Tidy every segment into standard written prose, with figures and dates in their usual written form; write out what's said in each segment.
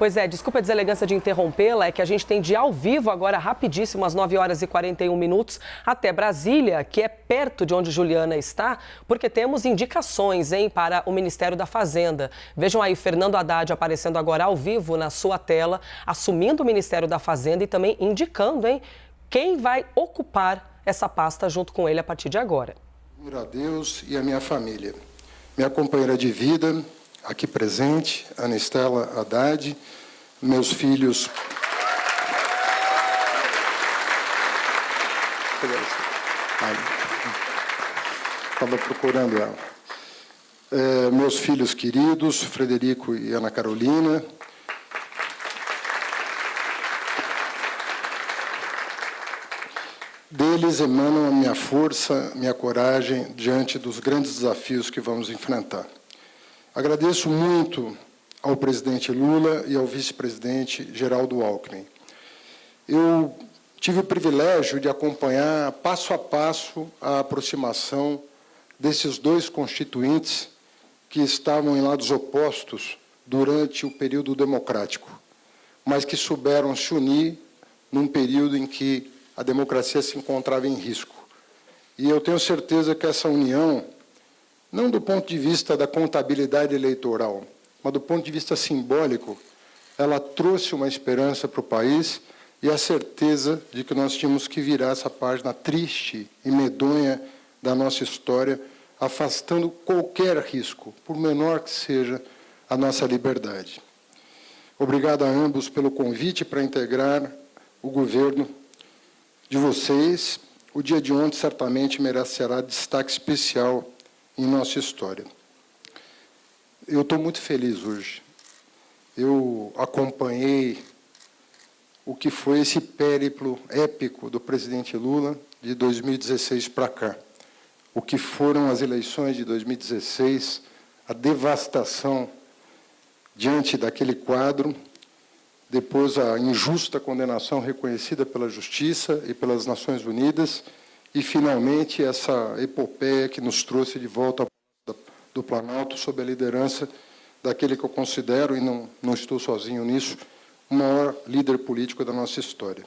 Pois é, desculpa a deselegância de interrompê-la, é que a gente tem de ao vivo agora, rapidíssimo, às 9 horas e 41 minutos, até Brasília, que é perto de onde Juliana está, porque temos indicações, para o Ministério da Fazenda. Vejam aí, Fernando Haddad aparecendo agora ao vivo na sua tela, assumindo o Ministério da Fazenda e também indicando, quem vai ocupar essa pasta junto com ele a partir de agora. A Deus e a minha família. Minha companheira de vida, aqui presente, Ana Estela Haddad, meus filhos... Estava procurando ela. Meus filhos queridos, Frederico e Ana Carolina. Deles emanam a minha força, minha coragem diante dos grandes desafios que vamos enfrentar. Agradeço muito ao presidente Lula e ao vice-presidente Geraldo Alckmin. Eu tive o privilégio de acompanhar passo a passo a aproximação desses dois constituintes que estavam em lados opostos durante o período democrático, mas que souberam se unir num período em que a democracia se encontrava em risco. E eu tenho certeza que essa união, não do ponto de vista da contabilidade eleitoral, mas do ponto de vista simbólico, ela trouxe uma esperança para o país e a certeza de que nós tínhamos que virar essa página triste e medonha da nossa história, afastando qualquer risco, por menor que seja a nossa liberdade. Obrigado a ambos pelo convite para integrar o governo de vocês. O dia de ontem certamente merecerá destaque especial em nossa história. Eu estou muito feliz hoje. Eu acompanhei o que foi esse périplo épico do presidente Lula de 2016 para cá. O que foram as eleições de 2016, a devastação diante daquele quadro, depois a injusta condenação reconhecida pela Justiça e pelas Nações Unidas, e, finalmente, essa epopeia que nos trouxe de volta do Planalto, sob a liderança daquele que eu considero, e não estou sozinho nisso, o maior líder político da nossa história.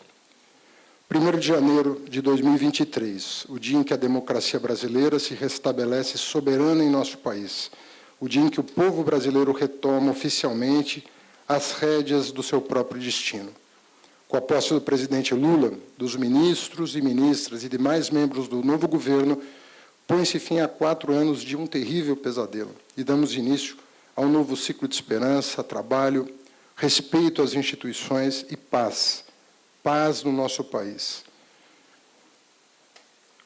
1º de janeiro de 2023, o dia em que a democracia brasileira se restabelece soberana em nosso país, o dia em que o povo brasileiro retoma oficialmente as rédeas do seu próprio destino. Com a posse do presidente Lula, dos ministros e ministras e demais membros do novo governo, põe-se fim a 4 anos de um terrível pesadelo e damos início a um novo ciclo de esperança, trabalho, respeito às instituições e paz. Paz no nosso país.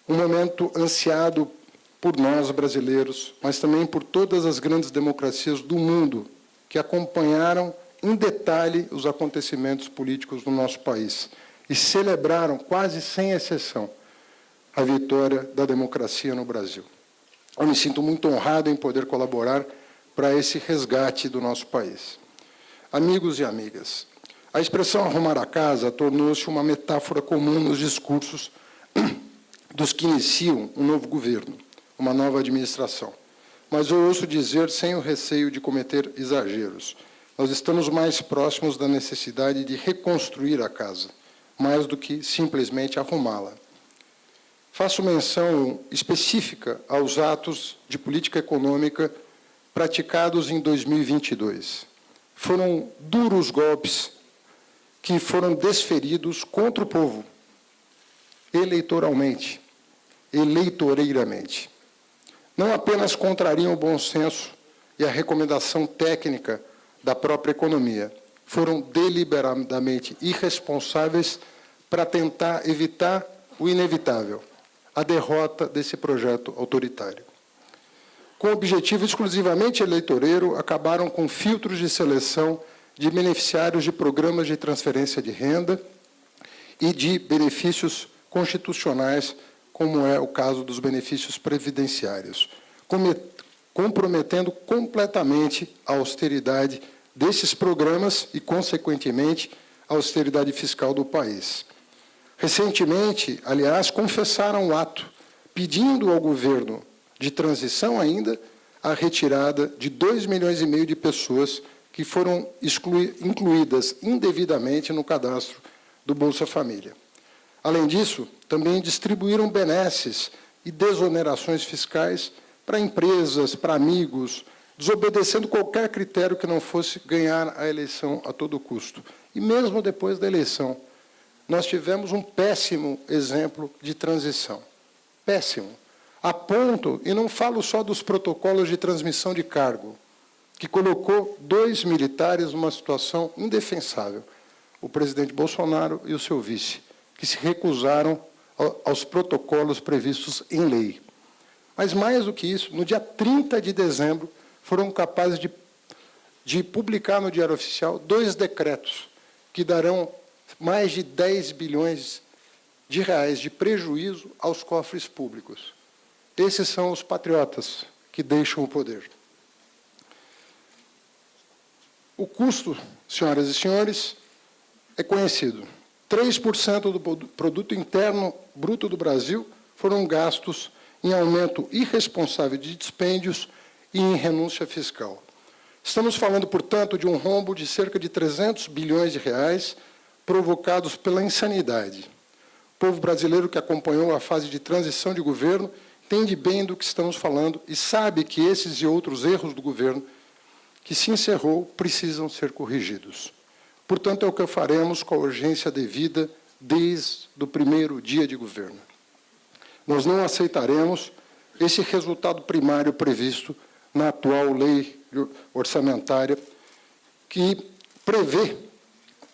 Um momento ansiado por nós, brasileiros, mas também por todas as grandes democracias do mundo que acompanharam em detalhe os acontecimentos políticos no nosso país e celebraram, quase sem exceção, a vitória da democracia no Brasil. Eu me sinto muito honrado em poder colaborar para esse resgate do nosso país. Amigos e amigas, a expressão arrumar a casa tornou-se uma metáfora comum nos discursos dos que iniciam um novo governo, uma nova administração. Mas eu ouço dizer, sem o receio de cometer exageros, nós estamos mais próximos da necessidade de reconstruir a casa, mais do que simplesmente arrumá-la. Faço menção específica aos atos de política econômica praticados em 2022. Foram duros golpes que foram desferidos contra o povo, eleitoreiramente. Não apenas contrariam o bom senso e a recomendação técnica da própria economia, foram deliberadamente irresponsáveis para tentar evitar o inevitável, a derrota desse projeto autoritário. Com objetivo exclusivamente eleitoreiro, acabaram com filtros de seleção de beneficiários de programas de transferência de renda e de benefícios constitucionais, como é o caso dos benefícios previdenciários, comprometendo completamente a austeridade desses programas e, consequentemente, a austeridade fiscal do país. Recentemente, aliás, confessaram o ato, pedindo ao governo de transição ainda a retirada de 2,5 milhões de pessoas que foram incluídas indevidamente no cadastro do Bolsa Família. Além disso, também distribuíram benesses e desonerações fiscais para empresas, para amigos, desobedecendo qualquer critério que não fosse ganhar a eleição a todo custo. E mesmo depois da eleição, nós tivemos um péssimo exemplo de transição. Péssimo. A ponto, e não falo só dos protocolos de transmissão de cargo, que colocou 2 militares numa situação indefensável, o presidente Bolsonaro e o seu vice, que se recusaram aos protocolos previstos em lei. Mas, mais do que isso, no dia 30 de dezembro, foram capazes de publicar no Diário Oficial 2 decretos que darão mais de 10 bilhões de reais de prejuízo aos cofres públicos. Esses são os patriotas que deixam o poder. O custo, senhoras e senhores, é conhecido. 3% do produto interno bruto do Brasil foram gastos em aumento irresponsável de dispêndios e em renúncia fiscal. Estamos falando, portanto, de um rombo de cerca de 300 bilhões de reais provocados pela insanidade. O povo brasileiro que acompanhou a fase de transição de governo entende bem do que estamos falando e sabe que esses e outros erros do governo que se encerrou precisam ser corrigidos. Portanto, é o que faremos com a urgência devida desde o primeiro dia de governo. Nós não aceitaremos esse resultado primário previsto na atual lei orçamentária, que prevê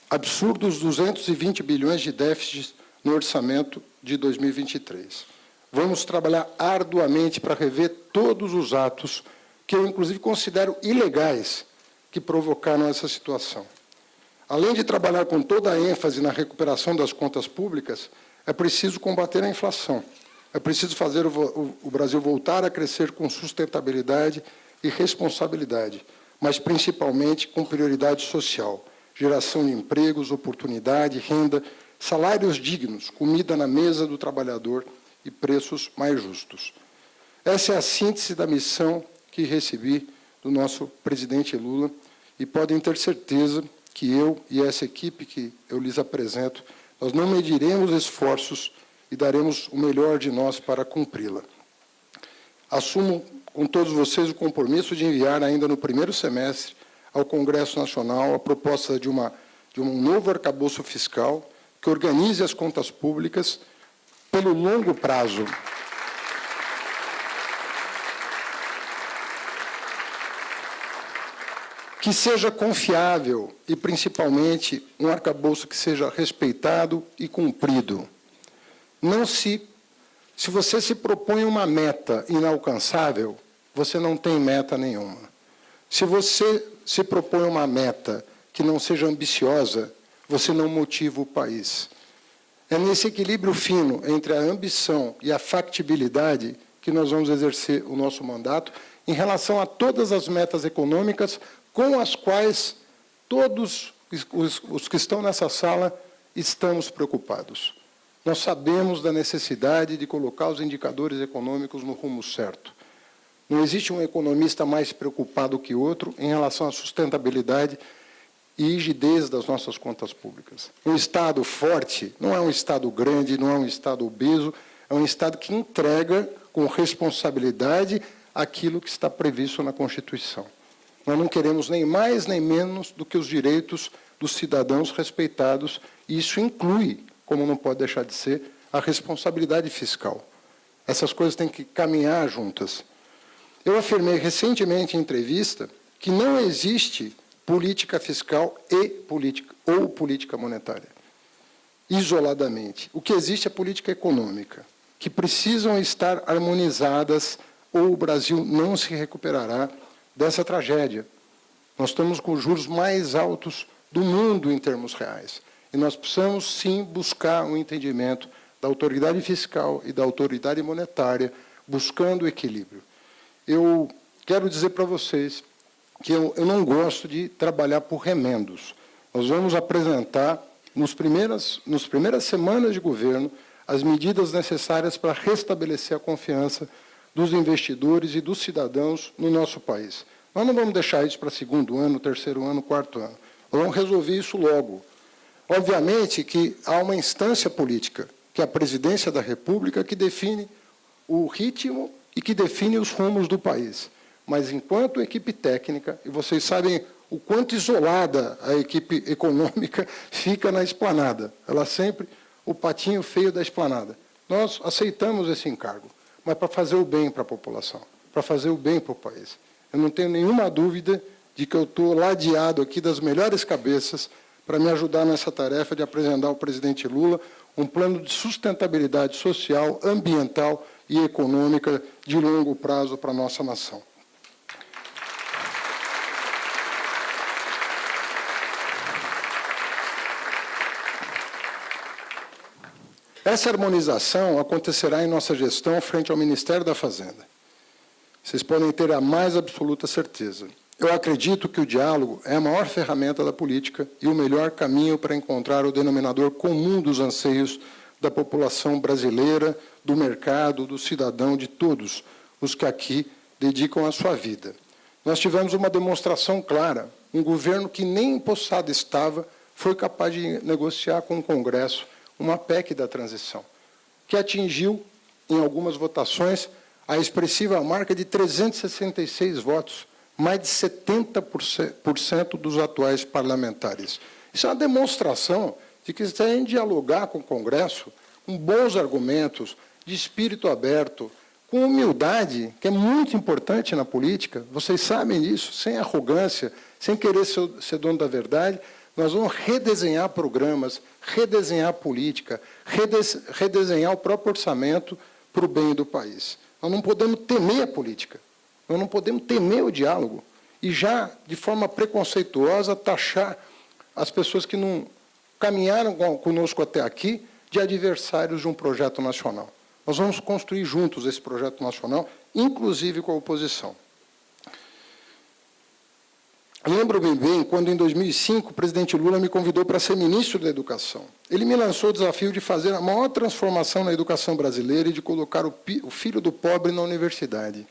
absurdos 220 bilhões de déficit no orçamento de 2023. Vamos trabalhar arduamente para rever todos os atos que eu, inclusive, considero ilegais que provocaram essa situação. Além de trabalhar com toda a ênfase na recuperação das contas públicas, é preciso combater a inflação. É preciso fazer o Brasil voltar a crescer com sustentabilidade e responsabilidade, mas principalmente com prioridade social, geração de empregos, oportunidade, renda, salários dignos, comida na mesa do trabalhador e preços mais justos. Essa é a síntese da missão que recebi do nosso presidente Lula e podem ter certeza que eu e essa equipe que eu lhes apresento, nós não mediremos esforços e daremos o melhor de nós para cumpri-la. Assumo com todos vocês o compromisso de enviar ainda no primeiro semestre ao Congresso Nacional a proposta de um novo arcabouço fiscal que organize as contas públicas pelo longo prazo. Que seja confiável e, principalmente, um arcabouço que seja respeitado e cumprido. Não se você se propõe uma meta inalcançável, você não tem meta nenhuma. Se você se propõe uma meta que não seja ambiciosa, você não motiva o país. É nesse equilíbrio fino entre a ambição e a factibilidade que nós vamos exercer o nosso mandato em relação a todas as metas econômicas com as quais todos os que estão nessa sala estamos preocupados. Nós sabemos da necessidade de colocar os indicadores econômicos no rumo certo. Não existe um economista mais preocupado que outro em relação à sustentabilidade e rigidez das nossas contas públicas. Um Estado forte não é um Estado grande, não é um Estado obeso, é um Estado que entrega com responsabilidade aquilo que está previsto na Constituição. Nós não queremos nem mais nem menos do que os direitos dos cidadãos respeitados, e isso inclui, como não pode deixar de ser, a responsabilidade fiscal. Essas coisas têm que caminhar juntas. Eu afirmei recentemente em entrevista que não existe política fiscal ou política monetária, isoladamente. O que existe é política econômica, que precisam estar harmonizadas ou o Brasil não se recuperará dessa tragédia. Nós estamos com os juros mais altos do mundo em termos reais. E nós precisamos, sim, buscar um entendimento da autoridade fiscal e da autoridade monetária, buscando o equilíbrio. Eu quero dizer para vocês que eu não gosto de trabalhar por remendos. Nós vamos apresentar, nas primeiras semanas de governo, as medidas necessárias para restabelecer a confiança dos investidores e dos cidadãos no nosso país. Nós não vamos deixar isso para segundo ano, terceiro ano, quarto ano. Nós vamos resolver isso logo. Obviamente que há uma instância política, que é a Presidência da República, que define o ritmo e que define os rumos do país. Mas, enquanto equipe técnica, e vocês sabem o quanto isolada a equipe econômica fica na esplanada. Ela sempre, o patinho feio da esplanada. Nós aceitamos esse encargo, mas para fazer o bem para a população, para fazer o bem para o país. Eu não tenho nenhuma dúvida de que eu estou ladeado aqui das melhores cabeças para me ajudar nessa tarefa de apresentar ao presidente Lula um plano de sustentabilidade social, ambiental e econômica de longo prazo para a nossa nação. Essa harmonização acontecerá em nossa gestão frente ao Ministério da Fazenda. Vocês podem ter a mais absoluta certeza. Eu acredito que o diálogo é a maior ferramenta da política e o melhor caminho para encontrar o denominador comum dos anseios da população brasileira, do mercado, do cidadão, de todos os que aqui dedicam a sua vida. Nós tivemos uma demonstração clara. Um governo que nem empossado estava foi capaz de negociar com o Congresso uma PEC da transição, que atingiu, em algumas votações, a expressiva marca de 366 votos, mais de 70% dos atuais parlamentares. Isso é uma demonstração de que, se a gente dialogar com o Congresso, com bons argumentos, de espírito aberto, com humildade, que é muito importante na política, vocês sabem disso, sem arrogância, sem querer ser dono da verdade, nós vamos redesenhar programas, redesenhar política, redesenhar o próprio orçamento para o bem do país. Nós não podemos temer a política, nós não podemos temer o diálogo e já, de forma preconceituosa, taxar as pessoas que não caminharam conosco até aqui de adversários de um projeto nacional. Nós vamos construir juntos esse projeto nacional, inclusive com a oposição. Lembro-me bem, quando, em 2005, o presidente Lula me convidou para ser ministro da Educação. Ele me lançou o desafio de fazer a maior transformação na educação brasileira e de colocar o filho do pobre na universidade.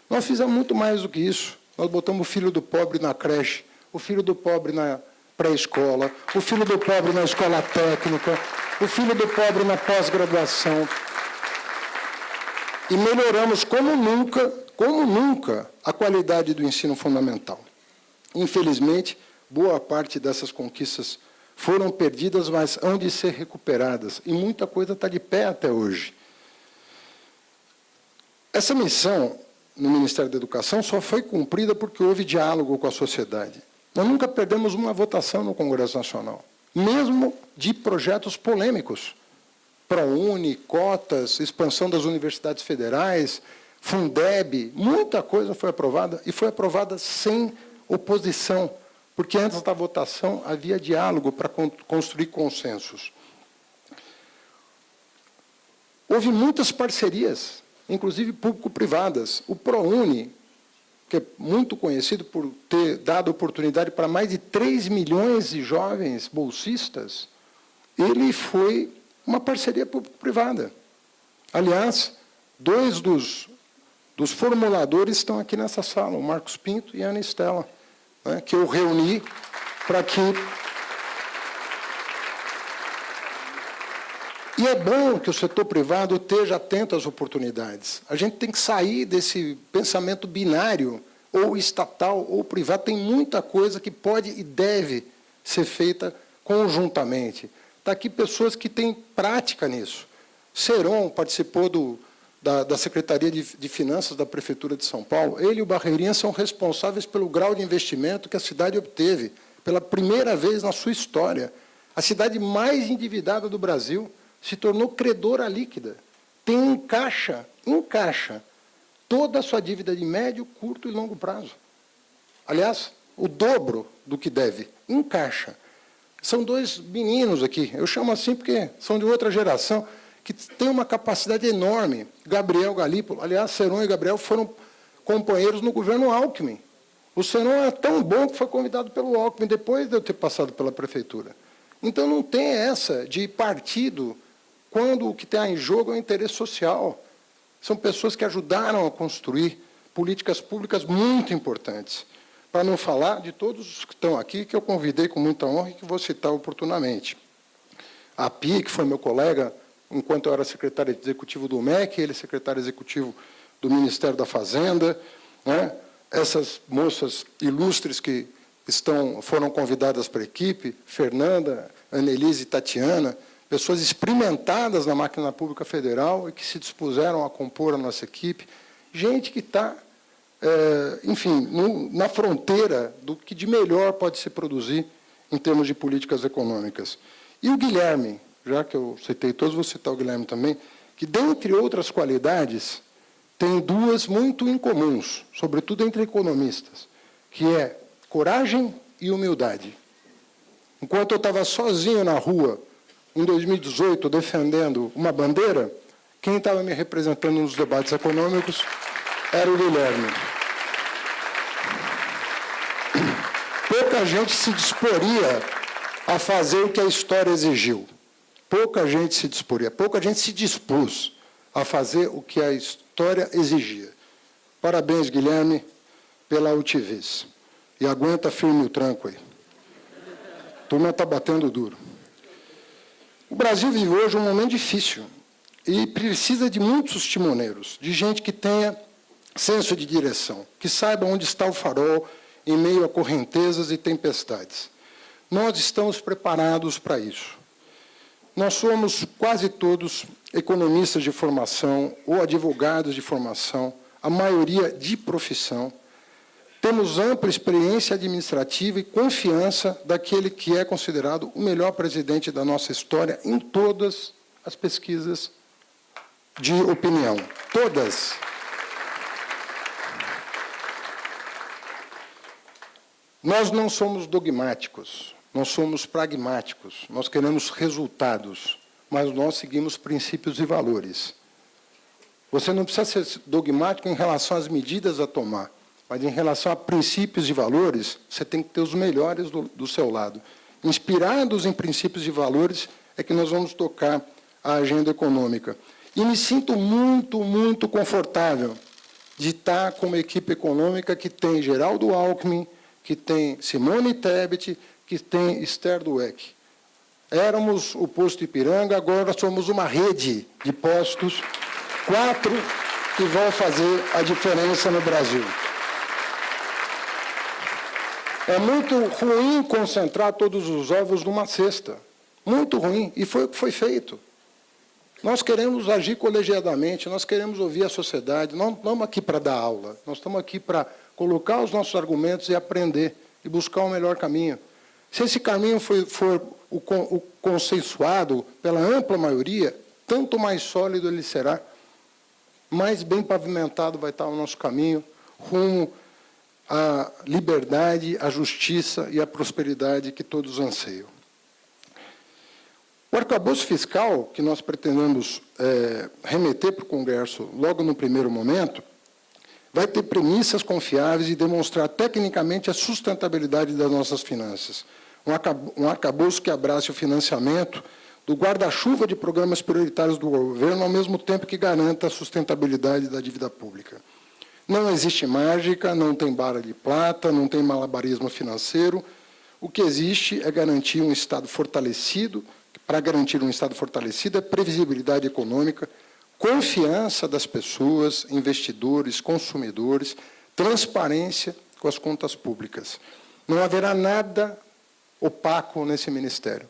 Nós fizemos muito mais do que isso. Nós botamos o filho do pobre na creche, o filho do pobre na pré-escola, o filho do pobre na escola técnica, o filho do pobre na pós-graduação. E melhoramos como nunca, a qualidade do ensino fundamental. Infelizmente, boa parte dessas conquistas foram perdidas, mas hão de ser recuperadas. E muita coisa está de pé até hoje. Essa missão no Ministério da Educação só foi cumprida porque houve diálogo com a sociedade. Nós nunca perdemos uma votação no Congresso Nacional, mesmo de projetos polêmicos. ProUni, cotas, expansão das universidades federais, Fundeb, muita coisa foi aprovada, e foi aprovada sem oposição, porque antes da votação havia diálogo para construir consensos. Houve muitas parcerias, inclusive público-privadas. O ProUni, que é muito conhecido por ter dado oportunidade para mais de 3 milhões de jovens bolsistas, ele foi uma parceria público-privada. Aliás, dois dos formuladores estão aqui nessa sala, o Marcos Pinto e a Ana Estela, né, que eu reuni para que... E é bom que o setor privado esteja atento às oportunidades. A gente tem que sair desse pensamento binário, ou estatal ou privado. Tem muita coisa que pode e deve ser feita conjuntamente. Está aqui pessoas que têm prática nisso. Seron participou da Secretaria de Finanças da Prefeitura de São Paulo. Ele e o Barreirinha são responsáveis pelo grau de investimento que a cidade obteve, pela primeira vez na sua história. A cidade mais endividada do Brasil se tornou credora líquida. Tem em caixa toda a sua dívida de médio, curto e longo prazo. Aliás, o dobro do que deve, em caixa. São dois meninos aqui, eu chamo assim porque são de outra geração, que têm uma capacidade enorme. Gabriel Galípolo, aliás, Seron e Gabriel foram companheiros no governo Alckmin. O Seron é tão bom que foi convidado pelo Alckmin, depois de eu ter passado pela prefeitura. Então, não tem essa de partido, quando o que está em jogo é o interesse social. São pessoas que ajudaram a construir políticas públicas muito importantes, para não falar de todos os que estão aqui, que eu convidei com muita honra e que vou citar oportunamente. A Pia, que foi meu colega, enquanto eu era secretário executivo do MEC, ele secretário executivo do Ministério da Fazenda, né? Essas moças ilustres que foram convidadas para a equipe, Fernanda, Annelise e Tatiana, pessoas experimentadas na máquina pública federal e que se dispuseram a compor a nossa equipe, gente que está, enfim, na fronteira do que de melhor pode se produzir em termos de políticas econômicas. E o Guilherme, já que eu citei todos, vou citar o Guilherme também, que, dentre outras qualidades, tem duas muito incomuns, sobretudo entre economistas, que é coragem e humildade. Enquanto eu estava sozinho na rua, em 2018, defendendo uma bandeira, quem estava me representando nos debates econômicos era o Guilherme. Pouca gente se disporia a fazer o que a história exigiu. Pouca gente se disporia, pouca gente se dispôs a fazer o que a história exigia. Parabéns, Guilherme, pela altivez. E aguenta firme o tranco aí. A turma está batendo duro. O Brasil vive hoje um momento difícil e precisa de muitos timoneiros, de gente que tenha senso de direção, que saiba onde está o farol em meio a correntezas e tempestades. Nós estamos preparados para isso. Nós somos quase todos economistas de formação ou advogados de formação, a maioria de profissão. Temos ampla experiência administrativa e confiança daquele que é considerado o melhor presidente da nossa história em todas as pesquisas de opinião. Todas. Nós não somos dogmáticos, nós somos pragmáticos, nós queremos resultados, mas nós seguimos princípios e valores. Você não precisa ser dogmático em relação às medidas a tomar, mas em relação a princípios e valores, você tem que ter os melhores do seu lado. Inspirados em princípios e valores é que nós vamos tocar a agenda econômica. E me sinto muito, muito confortável de estar com uma equipe econômica que tem Geraldo Alckmin, que tem Simone Tebet, que tem Esther Dweck. Éramos o posto Ipiranga, agora somos uma rede de postos, 4 que vão fazer a diferença no Brasil. É muito ruim concentrar todos os ovos numa cesta. Muito ruim. E foi o que foi feito. Nós queremos agir colegiadamente, nós queremos ouvir a sociedade, não estamos aqui para dar aula, nós estamos aqui para colocar os nossos argumentos e aprender, e buscar o melhor caminho. Se esse caminho for o consensuado pela ampla maioria, tanto mais sólido ele será, mais bem pavimentado vai estar o nosso caminho, rumo à liberdade, à justiça e à prosperidade que todos anseiam. O arcabouço fiscal, que nós pretendemos remeter para o Congresso logo no primeiro momento, vai ter premissas confiáveis e demonstrar tecnicamente a sustentabilidade das nossas finanças. Um arcabouço que abrace o financiamento do guarda-chuva de programas prioritários do governo, ao mesmo tempo que garanta a sustentabilidade da dívida pública. Não existe mágica, não tem bala de prata, não tem malabarismo financeiro. O que existe é garantir um Estado fortalecido. Para garantir um Estado fortalecido é previsibilidade econômica, confiança das pessoas, investidores, consumidores, transparência com as contas públicas. Não haverá nada opaco nesse ministério.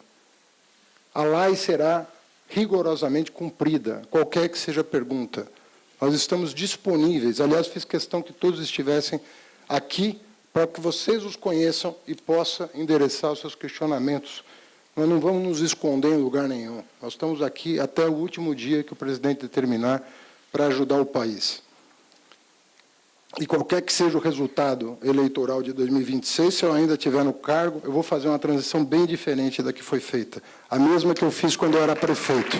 A lei será rigorosamente cumprida, qualquer que seja a pergunta. Nós estamos disponíveis. Aliás, fiz questão que todos estivessem aqui para que vocês os conheçam e possam endereçar os seus questionamentos. Nós não vamos nos esconder em lugar nenhum. Nós estamos aqui até o último dia que o presidente determinar para ajudar o país. E qualquer que seja o resultado eleitoral de 2026, se eu ainda estiver no cargo, eu vou fazer uma transição bem diferente da que foi feita. A mesma que eu fiz quando eu era prefeito.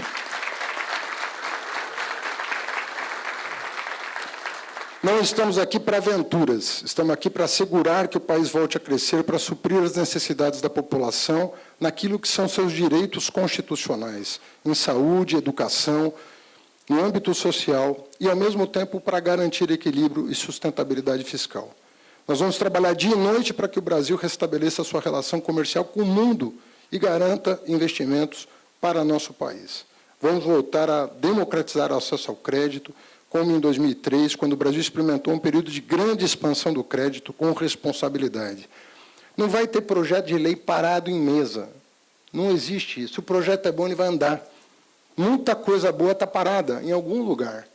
Não estamos aqui para aventuras, estamos aqui para assegurar que o país volte a crescer, para suprir as necessidades da população naquilo que são seus direitos constitucionais, em saúde, educação, no âmbito social e, ao mesmo tempo, para garantir equilíbrio e sustentabilidade fiscal. Nós vamos trabalhar dia e noite para que o Brasil restabeleça a sua relação comercial com o mundo e garanta investimentos para nosso país. Vamos voltar a democratizar o acesso ao crédito, como em 2003, quando o Brasil experimentou um período de grande expansão do crédito com responsabilidade. Não vai ter projeto de lei parado em mesa. Não existe isso. Se o projeto é bom, ele vai andar. Muita coisa boa está parada em algum lugar.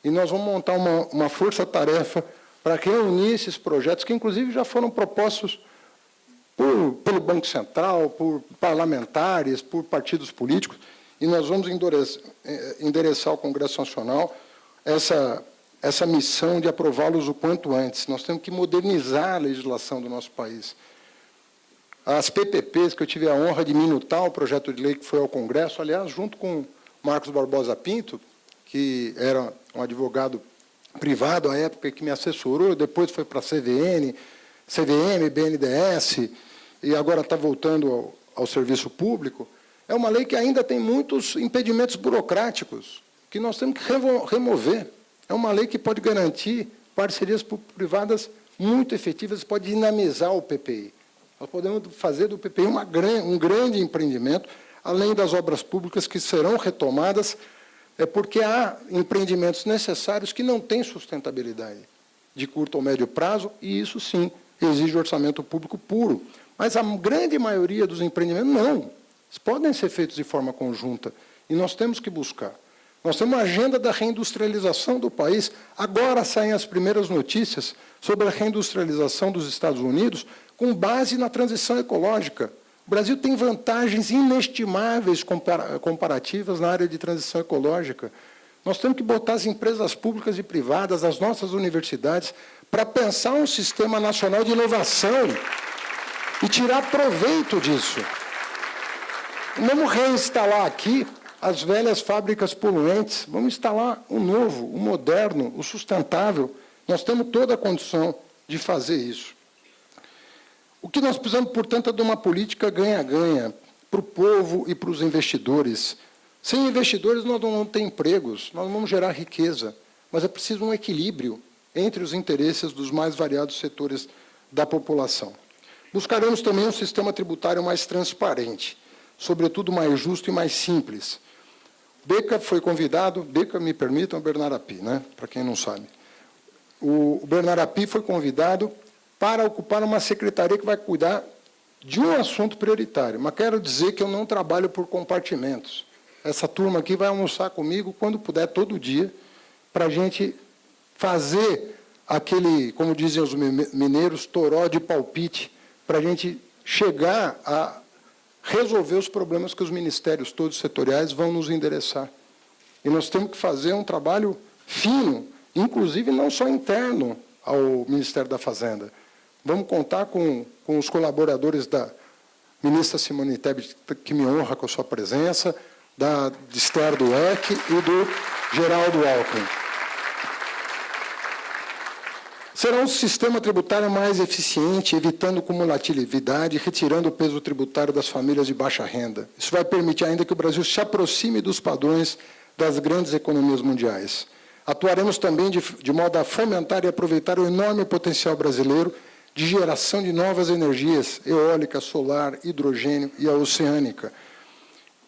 E nós vamos montar uma força-tarefa para reunir esses projetos, que, inclusive, já foram propostos pelo Banco Central, por parlamentares, por partidos políticos, e nós vamos endereçar ao Congresso Nacional essa missão de aprová-los o quanto antes. Nós temos que modernizar a legislação do nosso país. As PPPs, que eu tive a honra de minutar o projeto de lei que foi ao Congresso, aliás, junto com Marcos Barbosa Pinto, que era um advogado privado à época, que me assessorou, depois foi para a CVM, BNDES, e agora está voltando ao serviço público. É uma lei que ainda tem muitos impedimentos burocráticos, que nós temos que remover. É uma lei que pode garantir parcerias privadas muito efetivas, pode dinamizar o PPI. Nós podemos fazer do PPI um grande empreendimento, além das obras públicas que serão retomadas, porque há empreendimentos necessários que não têm sustentabilidade de curto ou médio prazo, e isso, sim, exige orçamento público puro. Mas a grande maioria dos empreendimentos, não. Eles podem ser feitos de forma conjunta, e nós temos que buscar. Nós temos uma agenda da reindustrialização do país. Agora saem as primeiras notícias sobre a reindustrialização dos Estados Unidos com base na transição ecológica. O Brasil tem vantagens inestimáveis comparativas na área de transição ecológica. Nós temos que botar as empresas públicas e privadas, as nossas universidades, para pensar um sistema nacional de inovação e tirar proveito disso. Vamos reinstalar aqui as velhas fábricas poluentes, vamos instalar o novo, o moderno, o sustentável. Nós temos toda a condição de fazer isso. O que nós precisamos, portanto, é de uma política ganha-ganha para o povo e para os investidores. Sem investidores, nós não vamos ter empregos, nós não vamos gerar riqueza, mas é preciso um equilíbrio entre os interesses dos mais variados setores da população. Buscaremos também um sistema tributário mais transparente, sobretudo mais justo e mais simples. Beca foi convidado, Beca, me permitam, o Bernardo Api, né? Para quem não sabe. O Bernardo Api foi convidado para ocupar uma secretaria que vai cuidar de um assunto prioritário. Mas quero dizer que eu não trabalho por compartimentos. Essa turma aqui vai almoçar comigo, quando puder, todo dia, para a gente fazer aquele, como dizem os mineiros, toró de palpite, para a gente chegar a resolver os problemas que os ministérios todos setoriais vão nos endereçar. E nós temos que fazer um trabalho fino, inclusive não só interno ao Ministério da Fazenda. Vamos contar com os colaboradores da ministra Simone Tebet, que me honra com a sua presença, da Esther Dweck e do Geraldo Alckmin. Será um sistema tributário mais eficiente, evitando cumulatividade e retirando o peso tributário das famílias de baixa renda. Isso vai permitir ainda que o Brasil se aproxime dos padrões das grandes economias mundiais. Atuaremos também de modo a fomentar e aproveitar o enorme potencial brasileiro de geração de novas energias, eólica, solar, hidrogênio e a oceânica.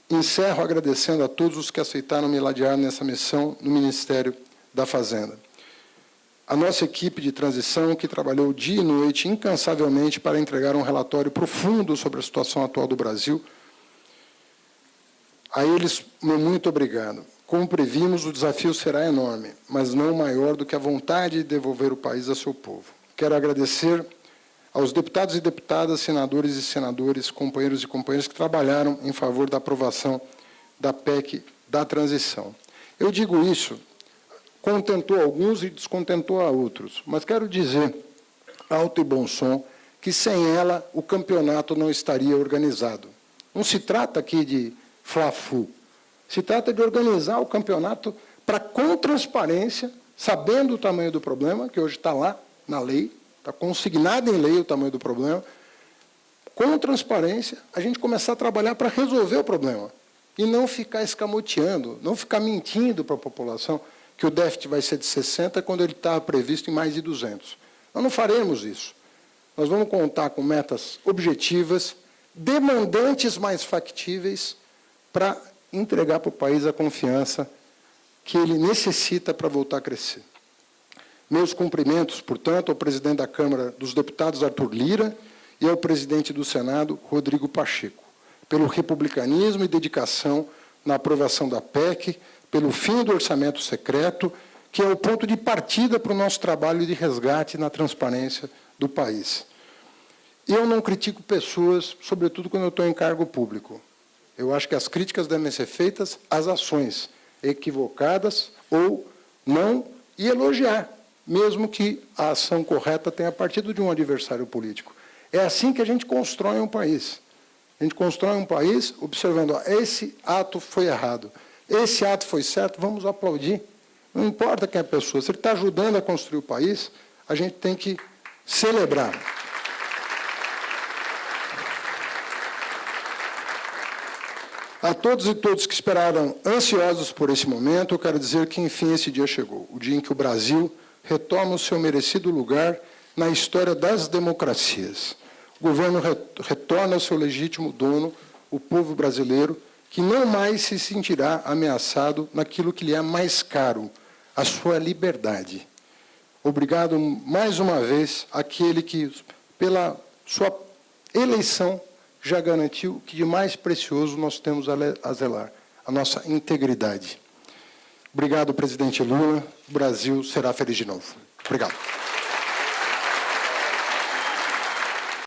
Encerro agradecendo a todos os que aceitaram me ladear nessa missão no Ministério da Fazenda. A nossa equipe de transição, que trabalhou dia e noite incansavelmente para entregar um relatório profundo sobre a situação atual do Brasil, a eles, meu muito obrigado. Como previmos, o desafio será enorme, mas não maior do que a vontade de devolver o país a seu povo. Quero agradecer aos deputados e deputadas, senadores e senadores, companheiros e companheiras que trabalharam em favor da aprovação da PEC da transição. Eu digo isso, contentou alguns e descontentou a outros, mas quero dizer, alto e bom som, que sem ela o campeonato não estaria organizado. Não se trata aqui de fla-flu, se trata de organizar o campeonato para, com transparência, sabendo o tamanho do problema, que hoje está lá na lei, está consignado em lei o tamanho do problema, com transparência, a gente começar a trabalhar para resolver o problema. e não ficar escamoteando, não ficar mentindo para a população que o déficit vai ser de 60 quando ele estava previsto em mais de 200. Nós não faremos isso. Nós vamos contar com metas objetivas, demandantes, mais factíveis, para entregar para o país a confiança que ele necessita para voltar a crescer. Meus cumprimentos, portanto, ao presidente da Câmara dos Deputados, Arthur Lira, e ao presidente do Senado, Rodrigo Pacheco, pelo republicanismo e dedicação na aprovação da PEC, pelo fim do orçamento secreto, que é o ponto de partida para o nosso trabalho de resgate na transparência do país. Eu não critico pessoas, sobretudo quando eu estou em cargo público. Eu acho que as críticas devem ser feitas às ações equivocadas ou não, e elogiar, mesmo que a ação correta tenha partido de um adversário político. É assim que a gente constrói um país. A gente constrói um país observando, ó, esse ato foi errado, esse ato foi certo, vamos aplaudir. Não importa quem é a pessoa, se ele está ajudando a construir o país, a gente tem que celebrar. A todos e todas que esperaram ansiosos por esse momento, eu quero dizer que, enfim, esse dia chegou. O dia em que o Brasil retoma o seu merecido lugar na história das democracias. O governo retorna ao seu legítimo dono, o povo brasileiro, que não mais se sentirá ameaçado naquilo que lhe é mais caro, a sua liberdade. Obrigado mais uma vez àquele que, pela sua eleição, já garantiu o que de mais precioso nós temos a zelar, a nossa integridade. Obrigado, presidente Lula. O Brasil será feliz de novo. Obrigado.